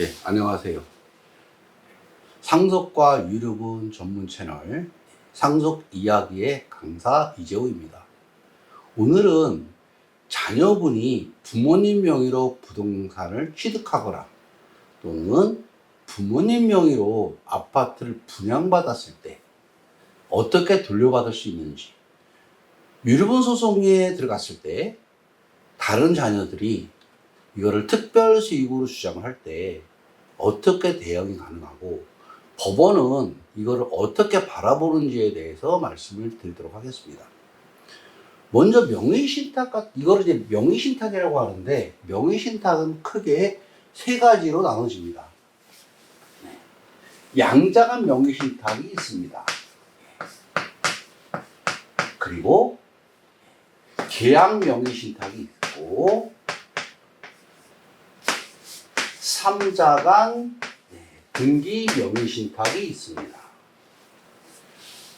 네, 안녕하세요. 상속과 유류분 전문 채널 상속 이야기의 강사 이재호입니다. 오늘은 자녀분이 부모님 명의로 부동산을 취득하거나 또는 부모님 명의로 아파트를 분양받았을 때 어떻게 돌려받을 수 있는지, 유류분 소송에 들어갔을 때 다른 자녀들이 이거를 특별 수익으로 주장을 할 때 어떻게 대응이 가능하고 법원은 이거를 어떻게 바라보는지에 대해서 말씀을 드리도록 하겠습니다. 먼저 명의신탁, 이거를 이제 명의신탁이라고 하는데, 명의신탁은 크게 세 가지로 나눠집니다. 양자간 명의신탁이 있습니다. 그리고 계약 명의신탁이 있고, 3자간 등기 명의신탁이 있습니다.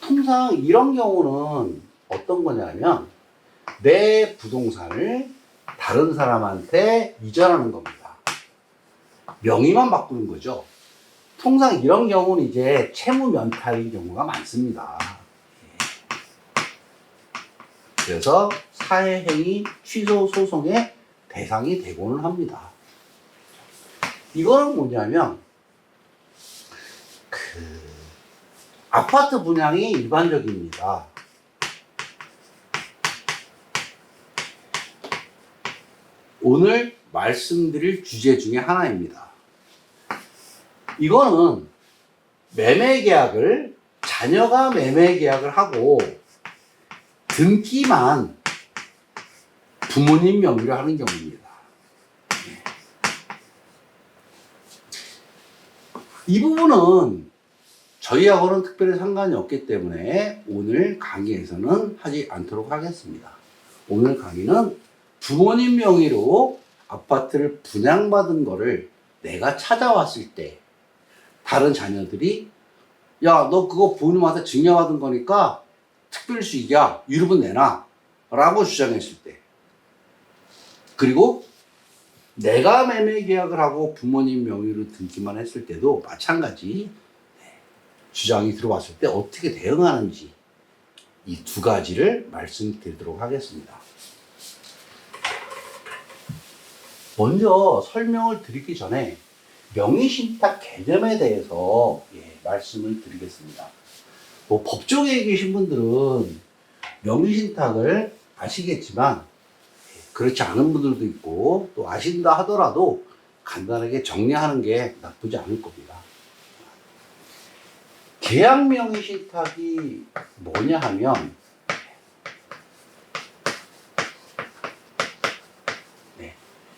통상 이런 경우는 어떤 거냐면 내 부동산을 다른 사람한테 이전하는 겁니다. 명의만 바꾸는 거죠. 통상 이런 경우는 이제 채무면탈인 경우가 많습니다. 그래서 사회행위 취소 소송의 대상이 되고는 합니다. 이거는 뭐냐면 아파트 분양이 일반적입니다. 오늘 말씀드릴 주제 중에 하나입니다. 이거는 매매계약을, 자녀가 매매계약을 하고 등기만 부모님 명의로 하는 경우입니다. 이 부분은 저희하고는 특별히 상관이 없기 때문에 오늘 강의에서는 하지 않도록 하겠습니다. 오늘 강의는 부모님 명의로 아파트를 분양받은 거를 내가 찾아왔을 때 다른 자녀들이 야, 너 그거 부모님한테 증여받은 거니까 특별수익이야, 유류분 내놔 라고 주장했을 때, 그리고 내가 매매 계약을 하고 부모님 명의로 등기만 했을 때도 마찬가지 주장이 들어왔을 때 어떻게 대응하는지, 이 두 가지를 말씀드리도록 하겠습니다. 먼저 설명을 드리기 전에 명의신탁 개념에 대해서 말씀을 드리겠습니다. 법조계에 계신 분들은 명의신탁을 아시겠지만 그렇지 않은 분들도 있고, 또 아신다 하더라도 간단하게 정리하는 게 나쁘지 않을 겁니다. 계약 명의신탁이 뭐냐 하면,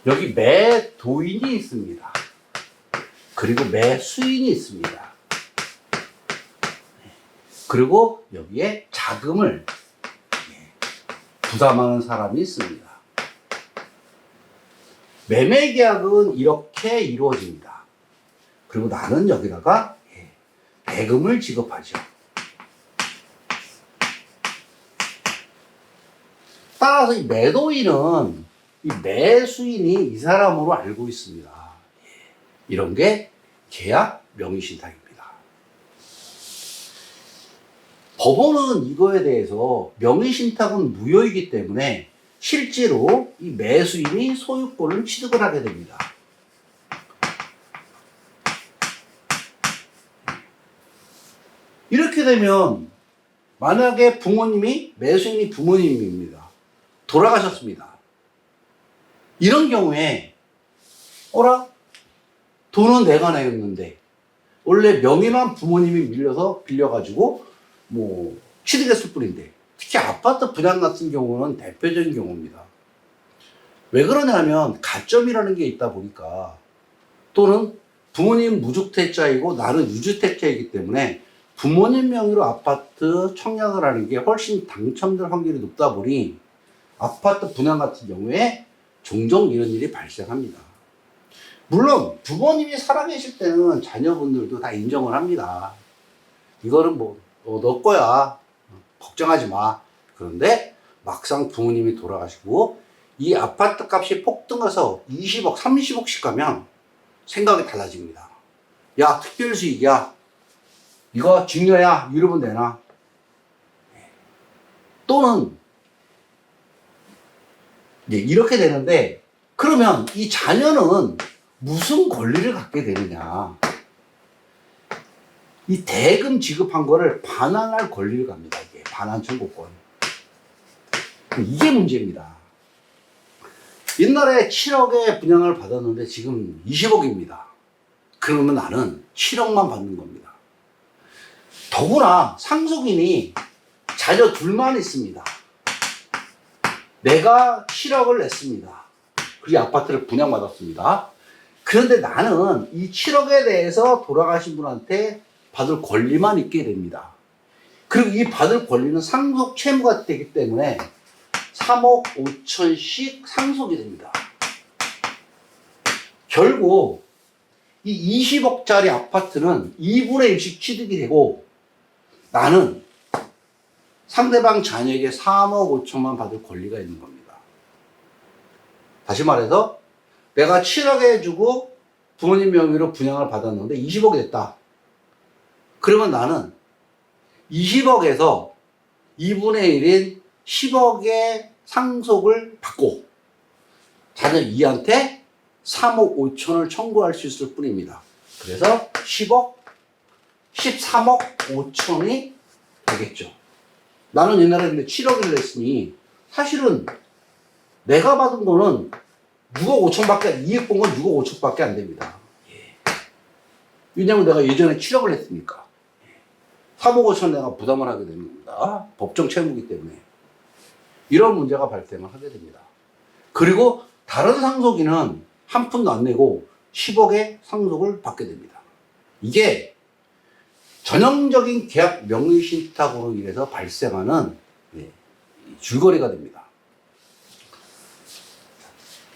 여기 매도인이 있습니다. 그리고 매수인이 있습니다. 그리고 여기에 자금을 부담하는 사람이 있습니다. 매매 계약은 이렇게 이루어집니다. 그리고 나는 여기다가 대금을 지급하죠. 따라서 이 매도인은 이 매수인이 이 사람으로 알고 있습니다. 이런 게 계약 명의신탁입니다. 법원은 이거에 대해서 명의신탁은 무효이기 때문에 실제로 이 매수인이 소유권을 취득을 하게 됩니다. 이렇게 되면 만약에 매수인이 부모님입니다. 돌아가셨습니다. 이런 경우에 어라? 돈은 내가 냈는데 원래 명의만 부모님이 빌려가지고 취득했을 뿐인데, 특히 아파트 분양 같은 경우는 대표적인 경우입니다. 왜 그러냐면 가점이라는 게 있다 보니까, 또는 부모님 무주택자이고 나는 유주택자이기 때문에 부모님 명의로 아파트 청약을 하는 게 훨씬 당첨될 확률이 높다 보니 아파트 분양 같은 경우에 종종 이런 일이 발생합니다. 물론 부모님이 살아계실 때는 자녀분들도 다 인정을 합니다. 이거는 너 거야, 걱정하지 마. 그런데 막상 부모님이 돌아가시고 이 아파트 값이 폭등해서 20억, 30억씩 가면 생각이 달라집니다. 야, 특별수익이야. 이거 증여야. 이러면 되나? 또는 이제 이렇게 되는데, 그러면 이 자녀는 무슨 권리를 갖게 되느냐? 이 대금 지급한 거를 반환할 권리를 갖니다. 이게 반환 청구권. 이게 문제입니다. 옛날에 7억에 분양을 받았는데 지금 20억입니다. 그러면 나는 7억만 받는 겁니다. 더구나 상속인이 자녀 둘만 있습니다. 내가 7억을 냈습니다. 그리고 아파트를 분양받았습니다. 그런데 나는 이 7억에 대해서 돌아가신 분한테 받을 권리만 있게 됩니다. 그리고 이 받을 권리는 상속 채무가 되기 때문에 3억 5천씩 상속이 됩니다. 결국 이 20억짜리 아파트는 2분의 1씩 취득이 되고 나는 상대방 자녀에게 3억 5천만 받을 권리가 있는 겁니다. 다시 말해서 내가 7억에 주고 부모님 명의로 분양을 받았는데 20억이 됐다. 그러면 나는 20억에서 2분의 1인 10억의 상속을 받고 자녀 2한테 3억 5천을 청구할 수 있을 뿐입니다. 그래서 10억, 13억 5천이 되겠죠. 나는 옛날에 근데 7억을 냈으니 사실은 내가 받은 거는 6억 5천밖에, 이익 본 건 6억 5천밖에 안 됩니다. 왜냐면 내가 예전에 7억을 냈으니까. 3억 5천 내가 부담을 하게 되는 겁니다. 법정 채무이기 때문에. 이런 문제가 발생을 하게 됩니다. 그리고 다른 상속인은 한 푼도 안 내고 10억의 상속을 받게 됩니다. 이게 전형적인 계약 명의신탁으로 인해서 발생하는 줄거리가 됩니다.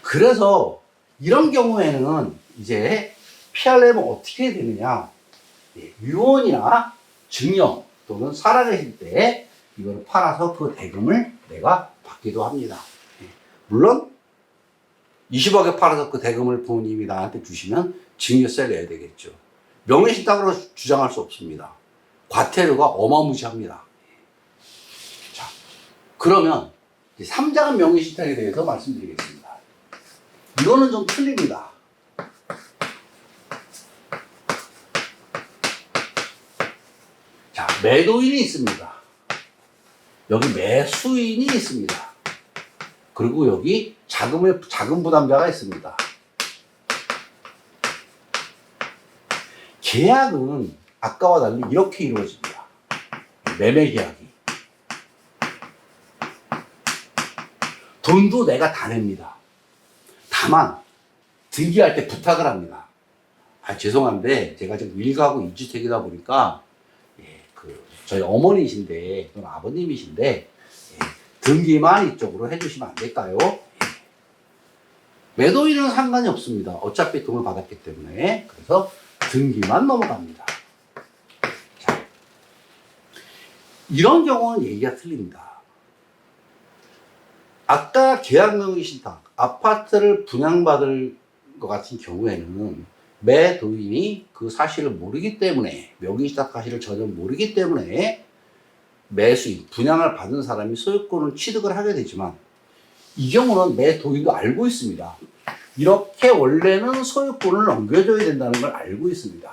그래서 이런 경우에는 이제 피하려면 어떻게 해야 되느냐. 유언이나 증여 또는 살아계실 때 이거를 팔아서 그 대금을 내가 받기도 합니다. 물론 20억에 팔아서 그 대금을 부모님이 나한테 주시면 증여세 내야 되겠죠. 명의신탁으로 주장할 수 없습니다. 과태료가 어마무시합니다. 자, 그러면 3자간 명의신탁에 대해서 말씀드리겠습니다. 이거는 좀 틀립니다. 자, 매도인이 있습니다. 여기 매수인이 있습니다. 그리고 여기 자금 부담자가 있습니다. 계약은 아까와 달리 이렇게 이루어집니다. 매매 계약이. 돈도 내가 다 냅니다. 다만 등기할 때 부탁을 합니다. 죄송한데 제가 지금 1가구 2주택이다 보니까 저희 어머니이신데 또는 아버님이신데 등기만 이쪽으로 해주시면 안 될까요? 매도인은 상관이 없습니다. 어차피 돈을 받았기 때문에. 그래서 등기만 넘어갑니다. 자, 이런 경우는 얘기가 틀립니다. 아까 계약명의신탁, 아파트를 분양받을 것 같은 경우에는 매도인이 그 사실을 모르기 때문에, 명의신탁 사실을 전혀 모르기 때문에 매수인, 분양을 받은 사람이 소유권을 취득을 하게 되지만 이 경우는 매도인도 알고 있습니다. 이렇게 원래는 소유권을 넘겨줘야 된다는 걸 알고 있습니다.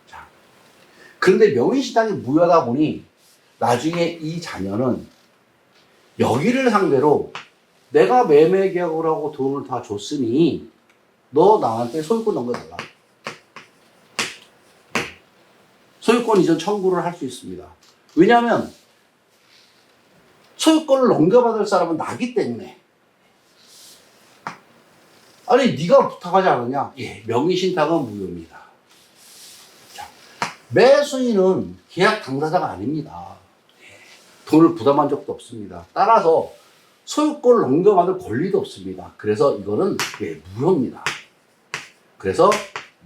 자, 그런데 명의신탁이 무효하다 보니 나중에 이 자녀는 여기를 상대로 내가 매매 계약을 하고 돈을 다 줬으니 너 나한테 소유권 넘겨달라. 소유권 이전 청구를 할 수 있습니다. 왜냐하면 소유권을 넘겨받을 사람은 나기 때문에. 아니 네가 부탁하지 않았냐? 예, 명의신탁은 무효입니다. 자, 매수인은 계약 당사자가 아닙니다. 돈을 부담한 적도 없습니다. 따라서 소유권을 넘겨받을 권리도 없습니다. 그래서 이거는 무효입니다. 그래서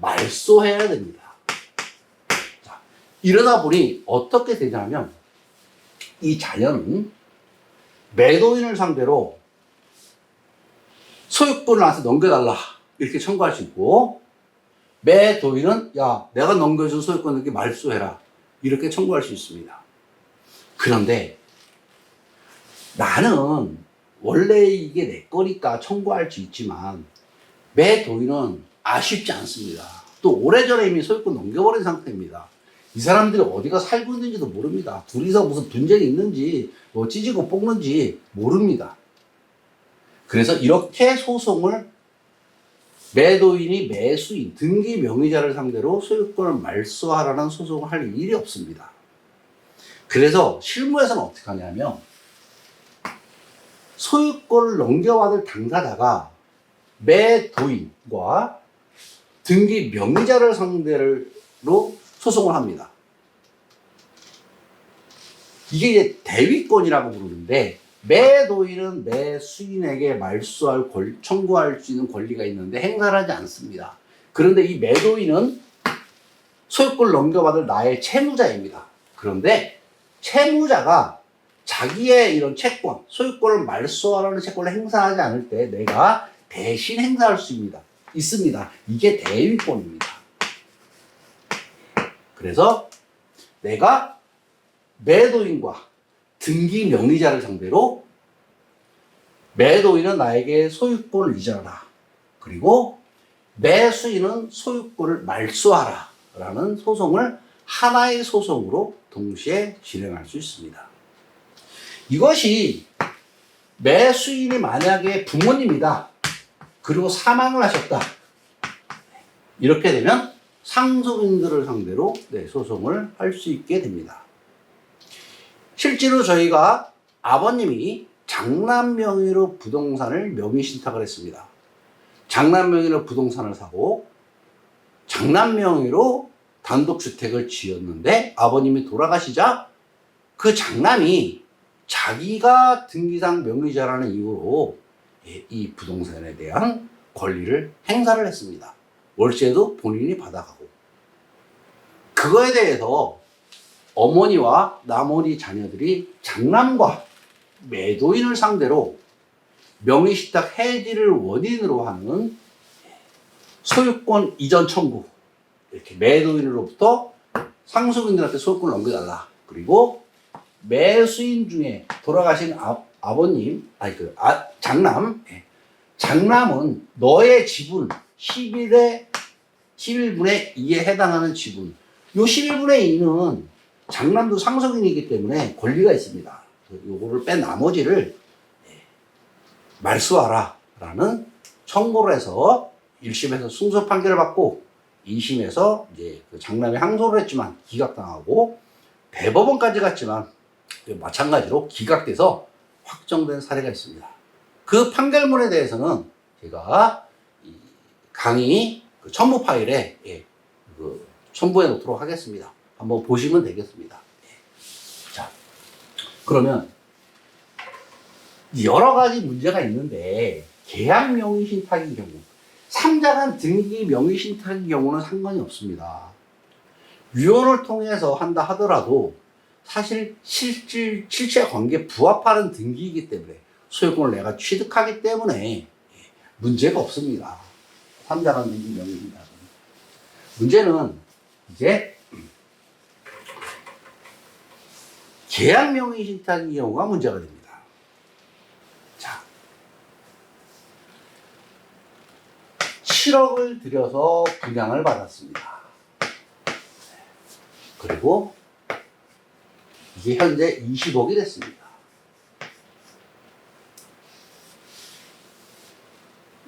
말소해야 됩니다. 자, 이러다 보니 어떻게 되냐면 이 자녀는 매도인을 상대로 소유권을 나한테 넘겨달라. 이렇게 청구할 수 있고, 매도인은 야, 내가 넘겨준 소유권 이렇게 말소해라, 이렇게 청구할 수 있습니다. 그런데 나는 원래 이게 내 거니까 청구할 수 있지만 매도인은 아쉽지 않습니다. 또 오래전에 이미 소유권 넘겨버린 상태입니다. 이 사람들이 어디가 살고 있는지도 모릅니다. 둘이서 무슨 분쟁이 있는지 뭐 찢고 뽑는지 모릅니다. 그래서 이렇게 소송을 매도인이 매수인, 등기 명의자를 상대로 소유권을 말소하라는 소송을 할 일이 없습니다. 그래서 실무에서는 어떻게 하냐면 소유권을 넘겨받을 당사자가 매도인과 등기 명의자를 상대로 소송을 합니다. 이게 이제 대위권이라고 부르는데, 매도인은 매수인에게 말소할 청구할 수 있는 권리가 있는데 행사를 하지 않습니다. 그런데 이 매도인은 소유권을 넘겨받을 나의 채무자입니다. 그런데 채무자가 자기의 이런 채권, 소유권을 말소하라는 채권을 행사하지 않을 때 내가 대신 행사할 수 있습니다. 이게 대위권입니다. 그래서 내가 매도인과 등기 명의자를 상대로 매도인은 나에게 소유권을 이전하라, 그리고 매수인은 소유권을 말소하라 라는 소송을 하나의 소송으로 동시에 진행할 수 있습니다. 이것이 매수인이 만약에 부모님이다, 그리고 사망을 하셨다, 이렇게 되면 상속인들을 상대로 소송을 할 수 있게 됩니다. 실제로 저희가 아버님이 장남 명의로 부동산을 명의신탁을 했습니다. 장남 명의로 부동산을 사고 장남 명의로 단독주택을 지었는데, 아버님이 돌아가시자 그 장남이 자기가 등기상 명의자라는 이유로 이 부동산에 대한 권리를 행사를 했습니다. 월세도 본인이 받아가고. 그거에 대해서 어머니와 나머지 자녀들이 장남과 매도인을 상대로 명의신탁 해지를 원인으로 하는 소유권 이전 청구, 이렇게 매도인으로부터 상속인들한테 소유권을 넘겨달라, 그리고 매수인 중에 돌아가신 아버님, 장남은 너의 지분 11분의 2에 해당하는 지분, 요 11분의 2는 장남도 상속인이기 때문에 권리가 있습니다. 요거를 뺀 나머지를 말소하라 라는 청구를 해서 1심에서 승소 판결을 받고 2심에서 이제 그 장남이 항소를 했지만 기각당하고, 대법원까지 갔지만 마찬가지로 기각돼서 확정된 사례가 있습니다. 그 판결문에 대해서는 제가 강의 첨부 파일에 첨부해 놓도록 하겠습니다. 한번 보시면 되겠습니다. 자, 그러면 여러 가지 문제가 있는데, 계약 명의신탁의 경우, 3자간 등기 명의신탁의 경우는 상관이 없습니다. 유언을 통해서 한다 하더라도 사실 실제 관계에 부합하는 등기이기 때문에, 소유권을 내가 취득하기 때문에 문제가 없습니다. 3자간 등기 명의신탁은. 문제는 이제 계약 명의신탁의 경우가 문제가 됩니다. 자, 7억을 들여서 분양을 받았습니다. 그리고 이게 현재 20억이 됐습니다.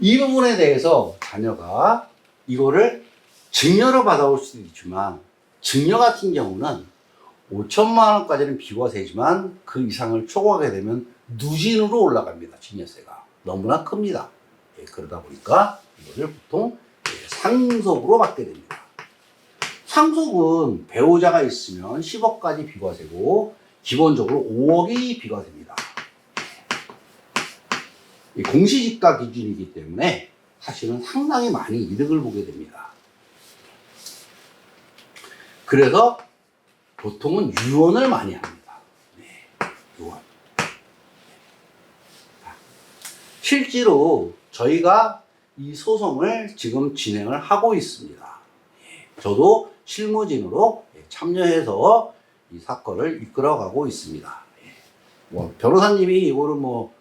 이 부분에 대해서 자녀가 이거를 증여로 받아올 수도 있지만, 증여 같은 경우는 5천만 원까지는 비과세지만 그 이상을 초과하게 되면 누진으로 올라갑니다. 증여세가 너무나 큽니다. 그러다 보니까 이거를 보통 상속으로 받게 됩니다. 상속은 배우자가 있으면 10억까지 비과세고 기본적으로 5억이 비과세입니다. 공시지가 기준이기 때문에 사실은 상당히 많이 이득을 보게 됩니다. 그래서 보통은 유언을 많이 합니다. 유언. 실제로 저희가 이 소송을 지금 진행을 하고 있습니다. 저도 실무진으로 참여해서 이 사건을 이끌어가고 있습니다. 뭐 변호사님이 이거를 뭐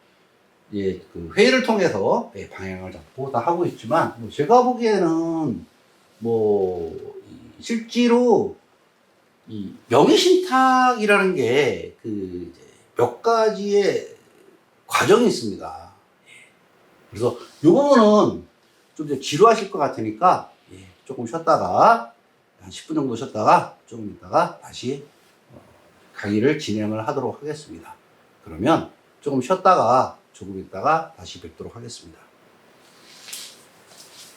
그 회의를 통해서 방향을 잡고 다 하고 있지만 뭐 제가 보기에는 뭐 실제로 이 명의신탁이라는 게 그 몇 가지의 과정이 있습니다. 그래서 이 부분은 좀 이제 지루하실 것 같으니까 조금 쉬었다가 한 10분 정도 쉬었다가 조금 있다가 다시 강의를 진행을 하도록 하겠습니다. 그러면 조금 쉬었다가 조금 있다가 다시 뵙도록 하겠습니다.